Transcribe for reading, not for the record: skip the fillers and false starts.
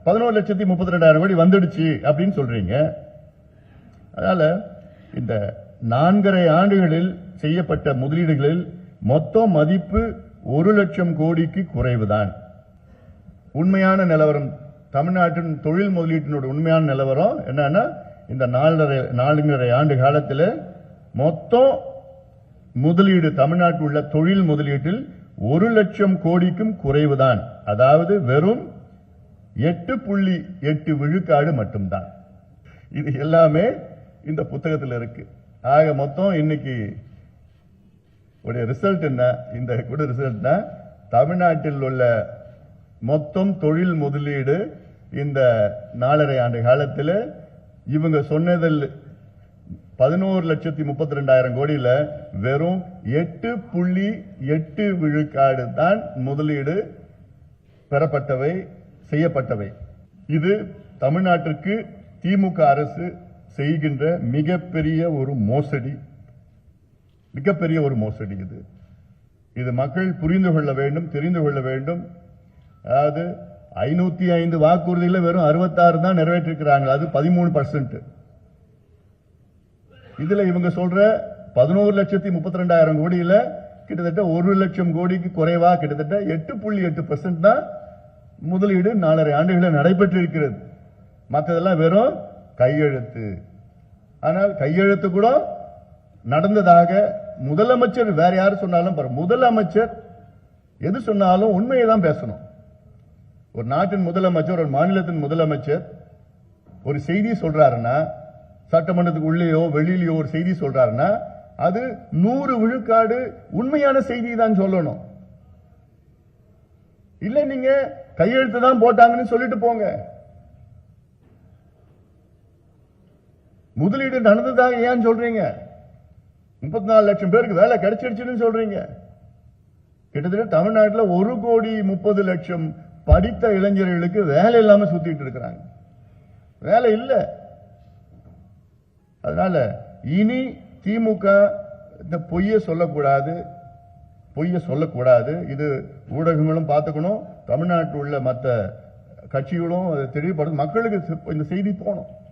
11,32,000 கோடி வந்துடுச்சு அப்படின்னு சொல்றீங்க. அதனால இந்த 4.5 ஆண்டுகளில் செய்யப்பட்ட முதலீடுகளில் மொத்த மதிப்பு 1 லட்சம் கோடிக்கு குறைவுதான். உண்மையான நிலவரம், தமிழ்நாட்டின் தொழில் முதலீட்டினோட உண்மையான நிலவரம் என்னன்னா, இந்த 4.5 ஆண்டு காலத்தில் மொத்தம் முதலீடு தமிழ்நாட்டில் உள்ள தொழில் முதலீட்டில் 1 லட்சம் கோடிக்கும் குறைவுதான். அதாவது வெறும் 8.8 விழுக்காடு மட்டும்தான். இது எல்லாமே இந்த புத்தகத்தில் இருக்கு. ஆக மொத்தம் இன்னைக்கு உடைய ரிசல்ட் என்ன? இந்த கூட ரிசல்ட் தமிழ்நாட்டில் உள்ள மொத்தம் தொழில் முதலீடு இந்த 4.5 ஆண்டு காலத்தில் இவங்க சொன்னதில் 11,32,000 கோடியில வெறும் 8.8 விழுக்காடு தான் முதலீடு பெறப்பட்டவை, செய்யப்பட்டவை. இது தமிழ்நாட்டிற்கு திமுக அரசு செய்கின்ற மிகப்பெரிய ஒரு மோசடி, மிகப்பெரிய ஒரு மோசடி. இது மக்கள் புரிந்து கொள்ள வேண்டும், தெரிந்து கொள்ள வேண்டும். அதாவது 505 வாக்குறுதியில் வெறும் 66 தான் நிறைவேற்றிருக்கிறாங்க. அது 13%. இதுல இவங்க சொல்ற 11,32,000 கோடியில கிட்டத்தட்ட 1 லட்சம் கோடிக்கு குறைவா கிட்டத்தட்ட 8.8% தான் முதலீடு 4.5 ஆண்டுகளில் நடைபெற்றிருக்கிறது. மற்றதெல்லாம் வெறும் கையெழுத்து. ஆனால் கையெழுத்து கூட நடந்ததாக முதலமைச்சர் வேற யாரு சொன்னாலும் முதலமைச்சர் எது சொன்னாலும் உண்மையை தான் பேசணும். ஒரு நாட்டின் முதலமைச்சர், ஒரு மாநிலத்தின் முதலமைச்சர் ஒரு செய்தி சொல்றாருன்னா, சட்டமன்றத்துக்கு உள்ளேயோ வெளியிலேயோ ஒரு செய்தி சொல்றாருன்னா, அது 100 விழுக்காடு உண்மையான செய்தி தான் சொல்லணும். இல்ல நீங்க கையெழுத்து தான் போட்டாங்கன்னு சொல்லிட்டு போங்க. முதலீடு நடந்ததாக ஏன் சொல்றீங்க? 34 லட்சம் பேருக்கு வேலை கிடைச்சிருச்சுன்னு சொல்றீங்க. கிட்டத்தட்ட தமிழ்நாட்டில் 1,30,00,000 படித்த இளைஞர்களுக்கு வேலை இல்லாம சுத்திட்டு இருக்கிறாங்க. வேலை இல்ல. அதனால இனி திமுக இந்த பொய்ய சொல்லக்கூடாது. இது ஊடகங்களும் பார்த்துக்கணும், தமிழ்நாட்டில் உள்ள மற்ற கட்சிகளும் தெளிவுபடுத்தும், மக்களுக்கு இந்த செய்தி போகணும்.